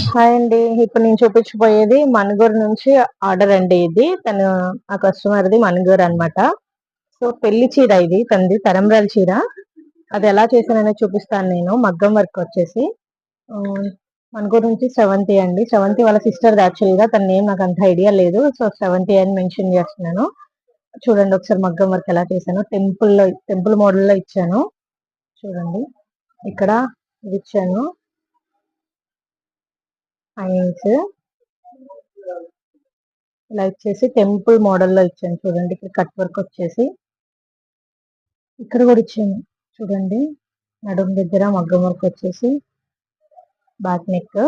Hi అండి. ఇప్పుడు నేను చూపించబోయేది మణుగూరు నుంచి ఆర్డర్ అండి. ఇది ఆ కస్టమర్ది మణుగూరు అన్నమాట. సో పెళ్లి చీర ఇది, తనది తరంబ్రాల చీర. అది ఎలా చేశాననేది చూపిస్తాను నేను. మగ్గం వర్క్ వచ్చేసి మణుగూరు నుంచి శ్రవంతి అండి. శ్రవంతి వాళ్ళ సిస్టర్ యాక్చువల్ గా, తన నేమ్ నాకు అంత ఐడియా లేదు. సో శ్రవంతి అని మెన్షన్ చేస్తున్నాను. చూడండి ఒకసారి మగ్గం వర్క్ ఎలా చేశాను. టెంపుల్ మోడల్ లో ఇచ్చాను. చూడండి ఇక్కడ ఇది ఇచ్చాను హ్యాంగింగ్స్. ఇలా ఇచ్చేసి టెంపుల్ మోడల్లో ఇచ్చాను. చూడండి ఇక్కడ కట్ వర్క్ వచ్చేసి ఇక్కడ కూడా ఇచ్చాను. చూడండి నడుం దగ్గర మగ్గం వర్క్ వచ్చేసి బ్యాక్ నెక్,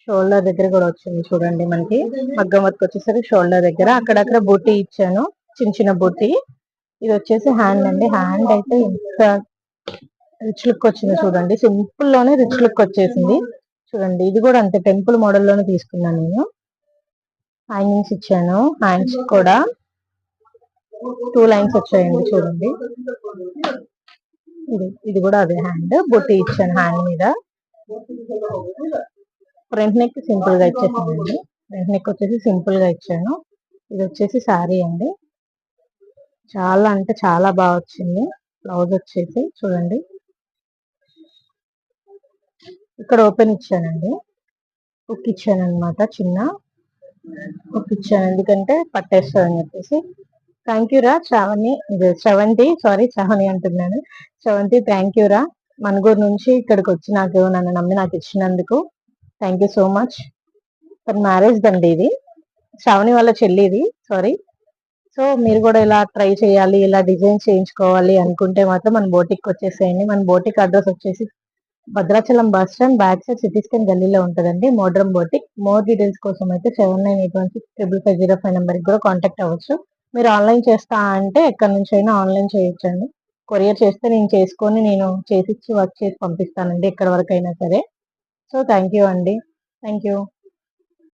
షోల్డర్ దగ్గర కూడా వచ్చింది. చూడండి మనకి మగ్గం వర్క్ వచ్చేసరికి షోల్డర్ దగ్గర అక్కడక్కడ బూటీ ఇచ్చాను, చిన్న చిన్న బూటీ. ఇది వచ్చేసి హ్యాండ్ అండి. హ్యాండ్ అయితే ఎంత రిచ్ లుక్ వచ్చింది చూడండి. సింపుల్ లోనే రిచ్ లుక్ వచ్చేసింది. చూడండి ఇది కూడా అంతే టెంపుల్ మోడల్లోనే తీసుకున్నాను నేను. హ్యాంగింగ్స్ ఇచ్చాను. హ్యాండ్స్ కూడా 2 లైన్స్ వచ్చాయండి. చూడండి ఇది కూడా అదే హ్యాండ్. బొట్టి ఇచ్చాను హ్యాండ్ మీద. ఫ్రంట్ నెక్ సింపుల్ గా ఇచ్చేసానండి. ఫ్రంట్ నెక్ వచ్చేసి సింపుల్ గా ఇచ్చాను. ఇది వచ్చేసి శారీ అండి. చాలా అంటే చాలా బాగా వచ్చింది. బ్లౌజ్ వచ్చేసి చూడండి ఇక్కడ ఓపెన్ ఇచ్చానండి. హుక్ ఇచ్చాను అనమాట, చిన్న హుక్ ఇచ్చాను ఎందుకంటే పట్టేస్తుందని చెప్పేసి. థ్యాంక్ యూ రా శ్రవంతి, సారీ శ్రవణి అంటున్నాను. శ్రవంతి థ్యాంక్ యూ రా. మణుగూరు నుంచి ఇక్కడికి వచ్చి నన్ను నమ్మి నాకు ఇచ్చినందుకు థ్యాంక్ యూ సో మచ్. తన మ్యారేజ్ దండి ఇది, శ్రావణి వాళ్ళ చెల్లిది. సారీ. సో మీరు కూడా ఇలా ట్రై చేయాలి, ఇలా డిజైన్ చేయించుకోవాలి అనుకుంటే మాత్రం మన బోటిక్ వచ్చేసేయండి. మన బోటిక్ అడ్రస్ వచ్చేసి Bhadrachalam bus stand back side CT scan గల్లీలో ఉంటుందండి, మోడ్రన్ బోటిక్. మోర్ డీటెయిల్స్ కోసం అయితే 7981655505 నెంబర్కి కూడా కాంటాక్ట్ అవ్వచ్చు. మీరు ఆన్లైన్ చేస్తా అంటే ఎక్కడి నుంచి అయినా ఆన్లైన్ చేయొచ్చండి. కొరియర్ చేస్తే నేను చేసిచ్చి వర్క్ చేసి పంపిస్తానండి ఎక్కడి వరకు అయినా సరే. సో థ్యాంక్ యూ అండి. Thank you.